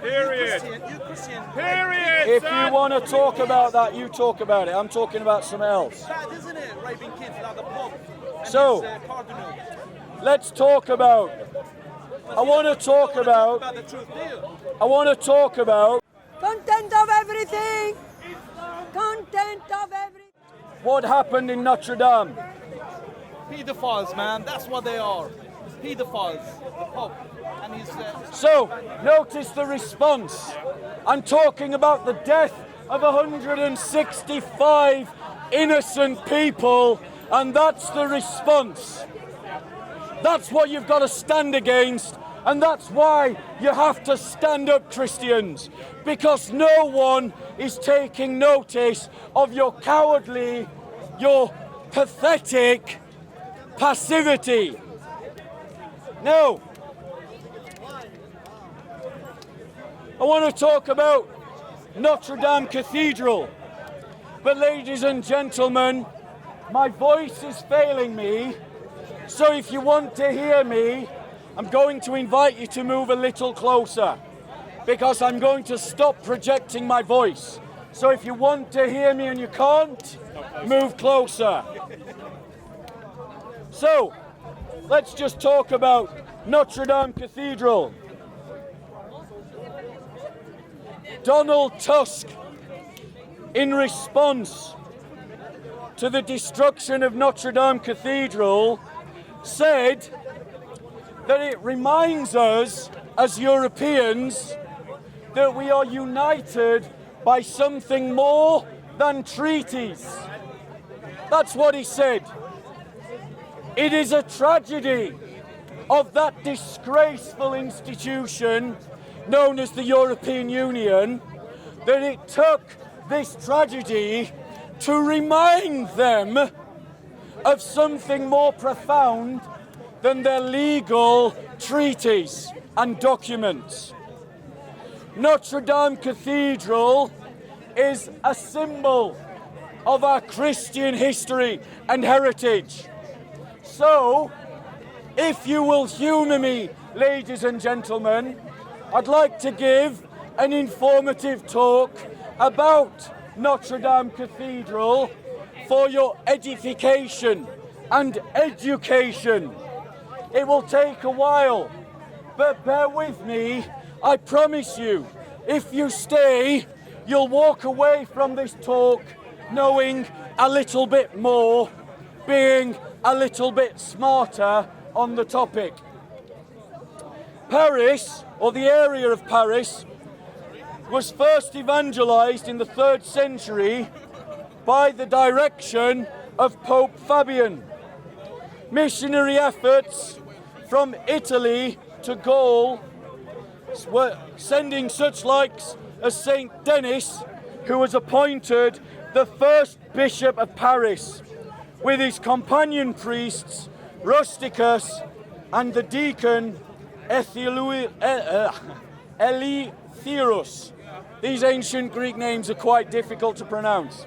Period. You Christian. Period. If you want to talk about that, you talk about it. I'm talking about something else. Bad, isn't it? Raping kids like the Pope and So, his, cardinal. let's talk about. I want to talk about. The truth, do you? I want to talk about Content of everything. Content of everything. what happened in Notre Dame. Pedophiles, man. That's what they are. Pedophiles. The Pope and his. So, notice the response. I'm talking about the death of 165 innocent people, and that's the response. That's what you've got to stand against, and that's why you have to stand up, Christians, because no one is taking notice of your cowardly, your pathetic passivity. No. I want to talk about Notre Dame Cathedral. But ladies and gentlemen, my voice is failing me. So if you want to hear me, I'm going to invite you to move a little closer, because I'm going to stop projecting my voice. So if you want to hear me and you can't, move closer. So, let's just talk about Notre Dame Cathedral. Donald Tusk, in response to the destruction of Notre Dame Cathedral, said that it reminds us as Europeans that we are united by something more than treaties. That's what he said. It is a tragedy of that disgraceful institution known as the European Union that it took this tragedy to remind them of something more profound than their legal treaties and documents. Notre Dame Cathedral is a symbol of our Christian history and heritage. So, if you will humour me, ladies and gentlemen, I'd like to give an informative talk about Notre Dame Cathedral for your edification and education. It will take a while, but bear with me. I promise you, if you stay, you'll walk away from this talk knowing a little bit more, being a little bit smarter on the topic. Paris, or the area of Paris, was first evangelized in the 3rd century by the direction of Pope Fabian. Missionary efforts from Italy to Gaul were sending such likes as Saint Denis, who was appointed the first bishop of Paris, with his companion priests Rusticus and the deacon Eleutherius. These ancient Greek names are quite difficult to pronounce.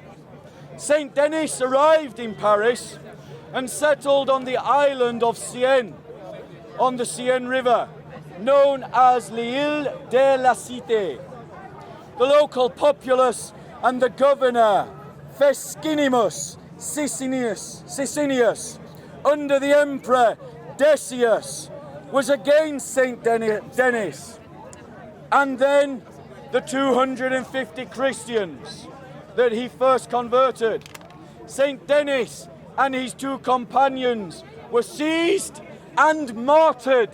Saint Denis arrived in Paris and settled on the island of Seine, on the Seine River, known as l'Île de la Cité. The local populace and the governor, Fescinimus Sicinius, under the emperor Decius, was against Saint Denis, and then the 250 Christians that he first converted. Saint Denis and his 2 companions were seized and martyred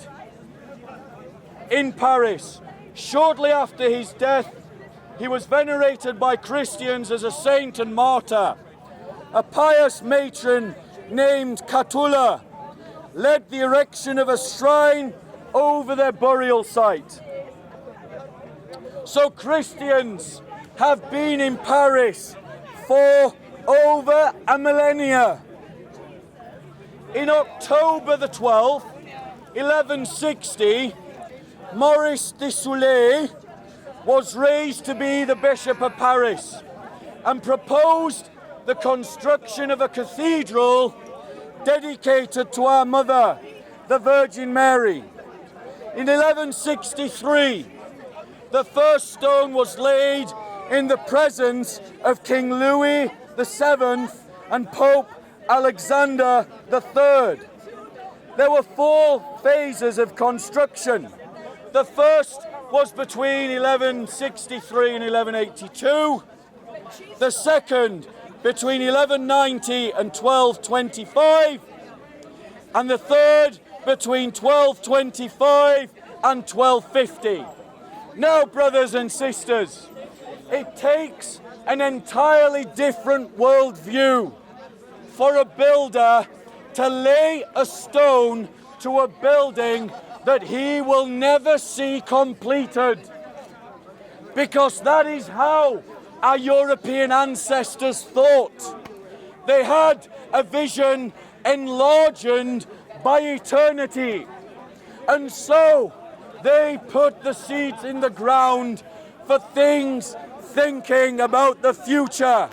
in Paris. Shortly after his death, he was venerated by Christians as a saint and martyr. A pious matron named Catula led the erection of a shrine over their burial site. So Christians have been in Paris for over a millennia. In October the 12th, 1160, Maurice de Sully was raised to be the Bishop of Paris and proposed the construction of a cathedral dedicated to our mother, the Virgin Mary. In 1163, The first stone was laid in the presence of King Louis VII and Pope Alexander III. There were 4 phases of construction. The first was between 1163 and 1182. The second between 1190 and 1225. And the third between 1225 and 1250. Now, brothers and sisters, it takes an entirely different worldview for a builder to lay a stone to a building that he will never see completed. Because that is how our European ancestors thought. They had a vision enlarged by eternity. And so they put the seeds in the ground for things thinking about the future.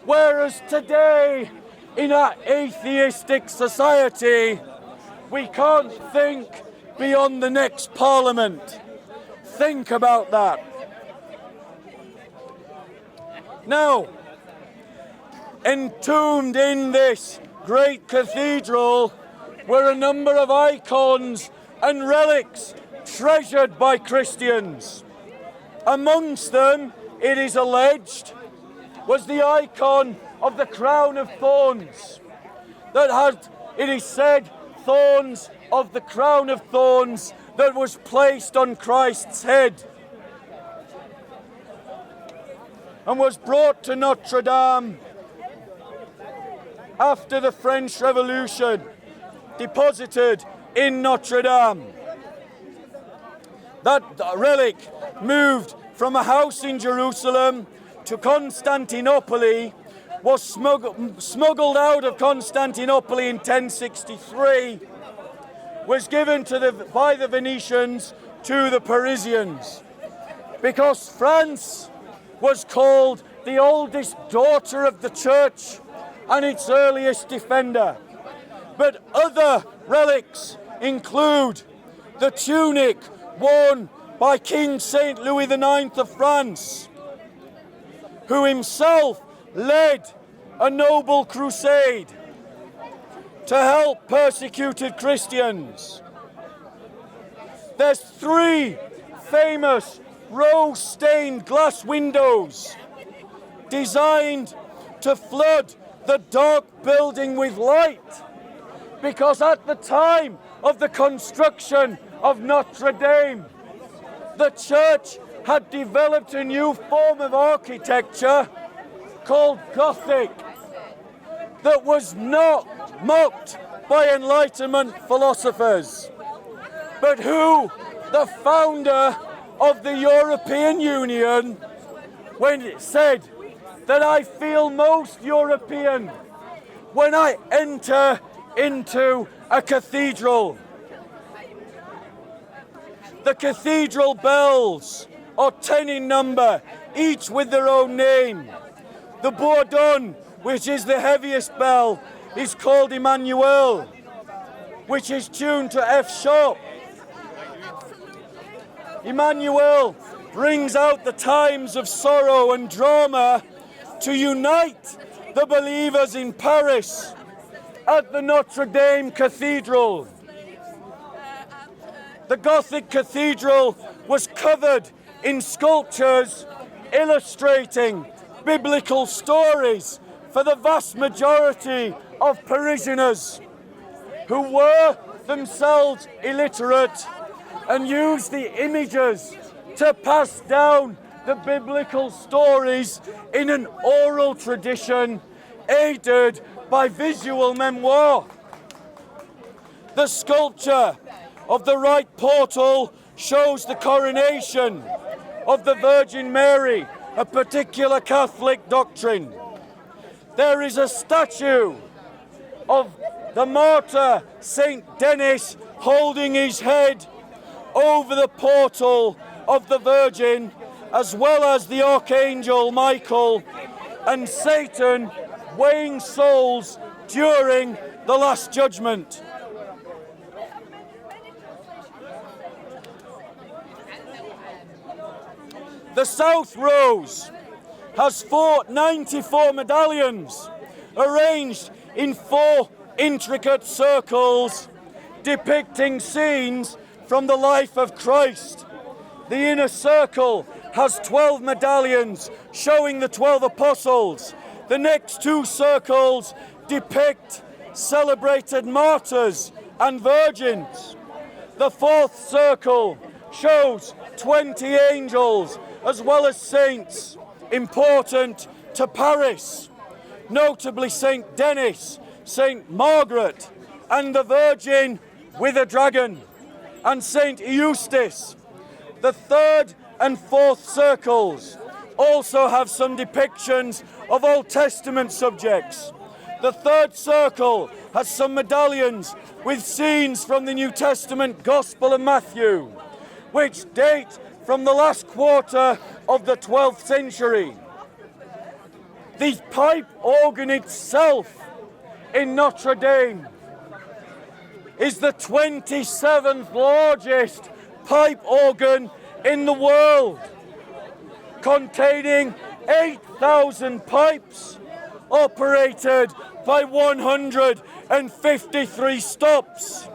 Whereas today, in our atheistic society, we can't think beyond the next parliament. Think about that. Now, entombed in this great cathedral were a number of icons and relics treasured by Christians. Amongst them, it is alleged, was the icon of the crown of thorns that had, it is said, thorns of the crown of thorns that was placed on Christ's head and was brought to Notre Dame after the French Revolution, deposited in Notre Dame. That relic moved from a house in Jerusalem to Constantinople, was smuggled out of Constantinople in 1063, was given by the Venetians to the Parisians, because France was called the oldest daughter of the church and its earliest defender. But other relics include the tunic worn by King Saint Louis IX of France, who himself led a noble crusade to help persecuted Christians. There's 3 famous rose-stained glass windows designed to flood the dark building with light, because at the time of the construction of Notre Dame, the church had developed a new form of architecture called Gothic that was not mocked by Enlightenment philosophers, but who the founder of the European Union, when it said that I feel most European when I enter into a cathedral. The cathedral bells are 10 in number, each with their own name. The bourdon, which is the heaviest bell, is called Emmanuel, which is tuned to F sharp. Emmanuel brings out the times of sorrow and drama to unite the believers in Paris at the Notre Dame Cathedral. The Gothic cathedral was covered in sculptures illustrating biblical stories for the vast majority of parishioners who were themselves illiterate and used the images to pass down the biblical stories in an oral tradition aided by visual memoir. The sculpture of the right portal shows the coronation of the Virgin Mary, a particular Catholic doctrine. There is a statue of the martyr Saint Denis holding his head over the portal of the Virgin, as well as the Archangel Michael and Satan weighing souls during the Last Judgment. The South Rose has 94 medallions arranged in 4 intricate circles depicting scenes from the life of Christ. The inner circle has 12 medallions showing the 12 apostles. The next 2 circles depict celebrated martyrs and virgins. The 4th circle shows 20 angels as well as saints important to Paris, notably Saint Denis, Saint Margaret, and the Virgin with a dragon, and Saint Eustace. The 3rd and 4th circles also have some depictions of Old Testament subjects. The 3rd circle has some medallions with scenes from the New Testament Gospel of Matthew, which date from the last quarter of the 12th century. The pipe organ itself in Notre Dame is the 27th largest pipe organ in the world, containing 8,000 pipes operated by 153 stops.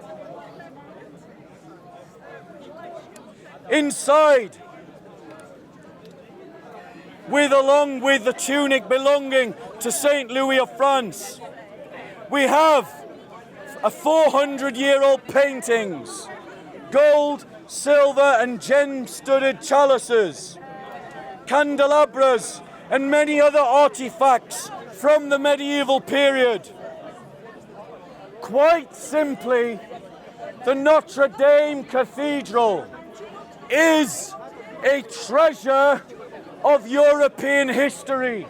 Inside, along with the tunic belonging to Saint Louis of France, we have a 400-year-old paintings, gold, silver and gem-studded chalices, candelabras and many other artifacts from the medieval period. Quite simply, the Notre Dame Cathedral is a treasure of European history,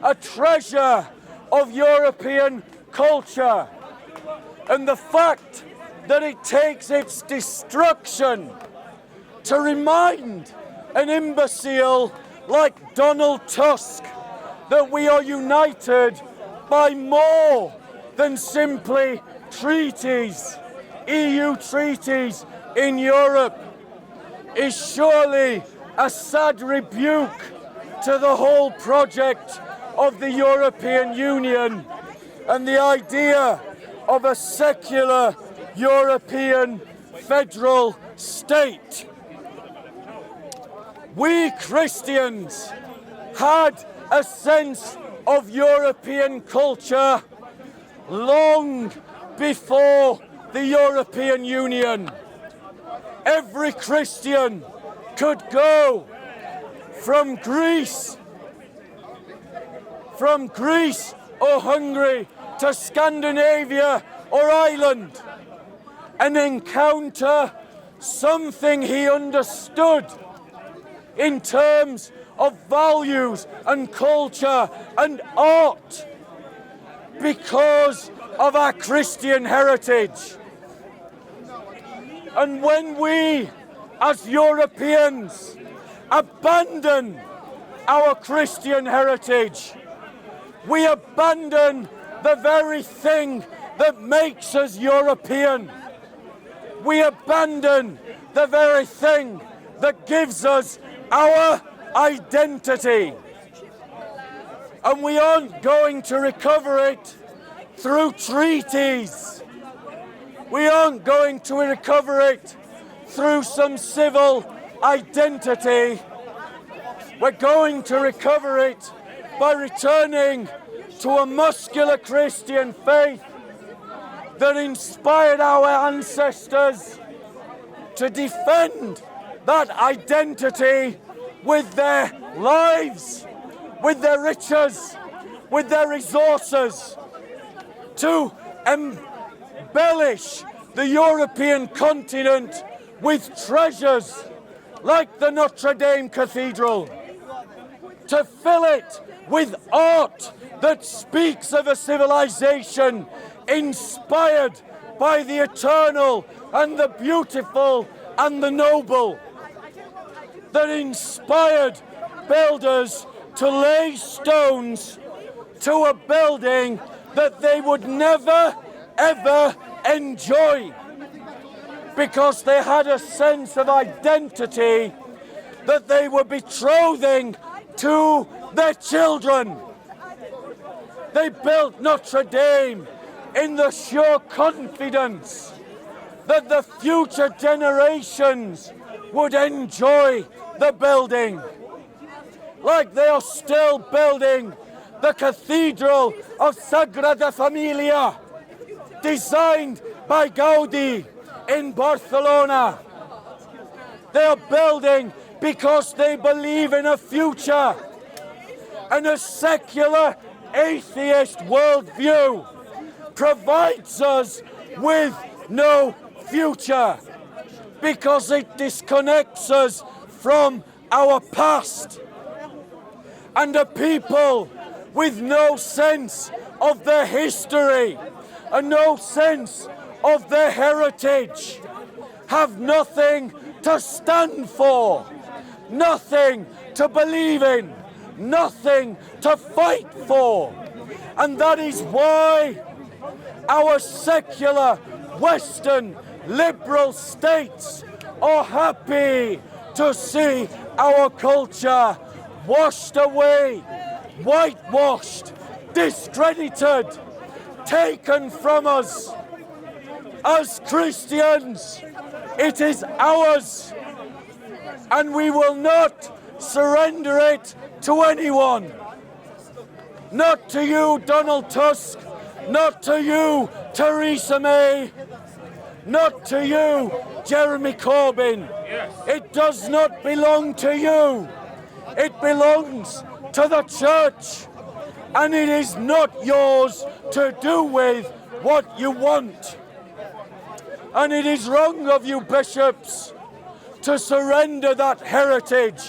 a treasure of European culture, and the fact that it takes its destruction to remind an imbecile like Donald Tusk that we are united by more than simply treaties, EU treaties in Europe, is surely a sad rebuke to the whole project of the European Union and the idea of a secular European federal state. We Christians had a sense of European culture long before the European Union. Every Christian could go from Greece or Hungary to Scandinavia or Ireland and encounter something he understood in terms of values and culture and art because of our Christian heritage. And when we, as Europeans, abandon our Christian heritage, we abandon the very thing that makes us European. We abandon the very thing that gives us our identity. And we aren't going to recover it through treaties. We aren't going to recover it through some civil identity. We're going to recover it by returning to a muscular Christian faith that inspired our ancestors to defend that identity with their lives, with their riches, with their resources, to embellish the European continent with treasures like the Notre Dame Cathedral, to fill it with art that speaks of a civilization inspired by the eternal and the beautiful and the noble, that inspired builders to lay stones to a building that they would never, ever enjoy, because they had a sense of identity that they were betrothing to their children. They built Notre Dame in the sure confidence that the future generations would enjoy the building. Like they are still building the Cathedral of Sagrada Familia, designed by Gaudi in Barcelona. They are building because they believe in a future, and a secular atheist worldview provides us with no future because it disconnects us from our past. And a people with no sense of their history and no sense of their heritage have nothing to stand for, nothing to believe in, nothing to fight for. And that is why our secular Western liberal states are happy to see our culture washed away, whitewashed, discredited, taken from us. As Christians, it is ours, and we will not surrender it to anyone. Not to you, Donald Tusk, not to you, Theresa May, not to you, Jeremy Corbyn. It does not belong to you. It belongs to the church, and it is not yours to do with what you want. And it is wrong of you bishops to surrender that heritage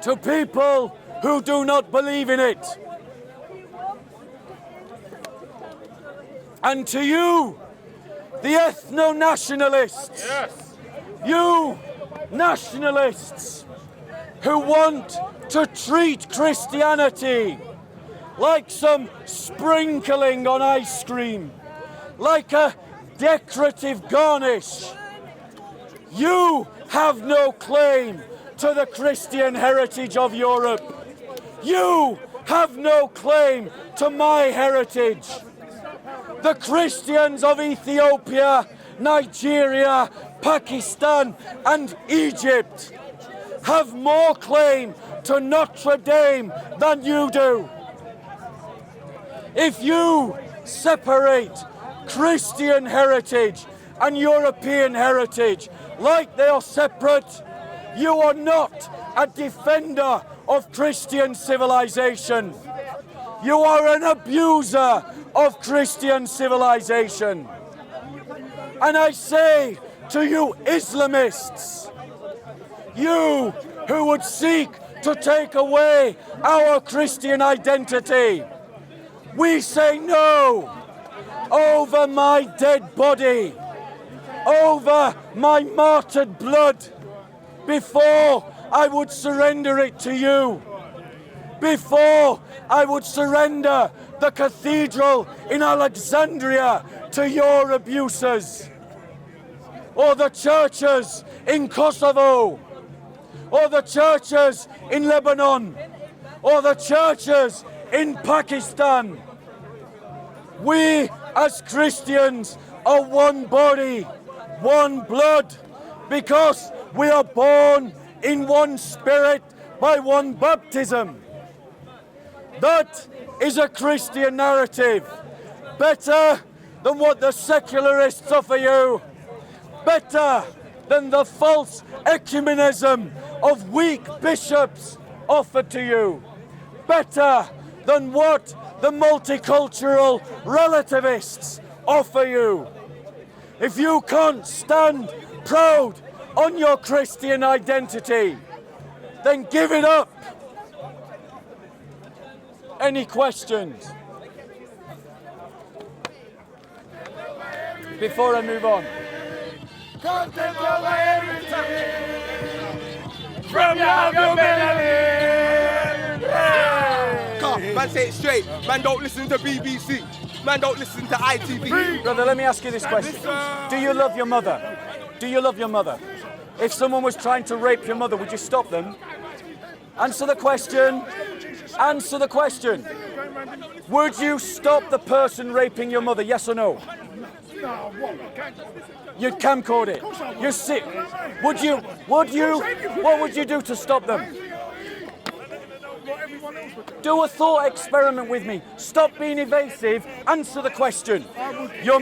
to people who do not believe in it. And to you, the ethno-nationalists, you nationalists who want to treat Christianity like some sprinkling on ice cream, like a decorative garnish. You have no claim to the Christian heritage of Europe. You have no claim to my heritage. The Christians of Ethiopia, Nigeria, Pakistan and Egypt have more claim to Notre Dame than you do. If you separate Christian heritage and European heritage like they are separate, you are not a defender of Christian civilization. You are an abuser of Christian civilization. And I say to you Islamists, you who would seek to take away our Christian identity, we say no. Over my dead body, over my martyred blood, before I would surrender it to you, before I would surrender the cathedral in Alexandria to your abusers, or the churches in Kosovo, or the churches in Lebanon, or the churches in Pakistan. We as Christians are one body, one blood, because we are born in one spirit by one baptism. That is a Christian narrative, better than what the secularists offer you, better than the false ecumenism of weak bishops offer to you, better than what the multicultural relativists offer you. If you can't stand proud on your Christian identity, then give it up. Any questions? Before I move on. Can't take over everything from your humility. Man, say it straight. Man, don't listen to BBC. Man, don't listen to ITV. Brother, let me ask you this question. Do you love your mother? Do you love your mother? If someone was trying to rape your mother, would you stop them? Answer the question. Answer the question. Would you stop the person raping your mother? Yes or no? You'd camcord it. You're sick. Would you? What would you do to stop them? Do a thought experiment with me. Stop being evasive. Answer the question. Your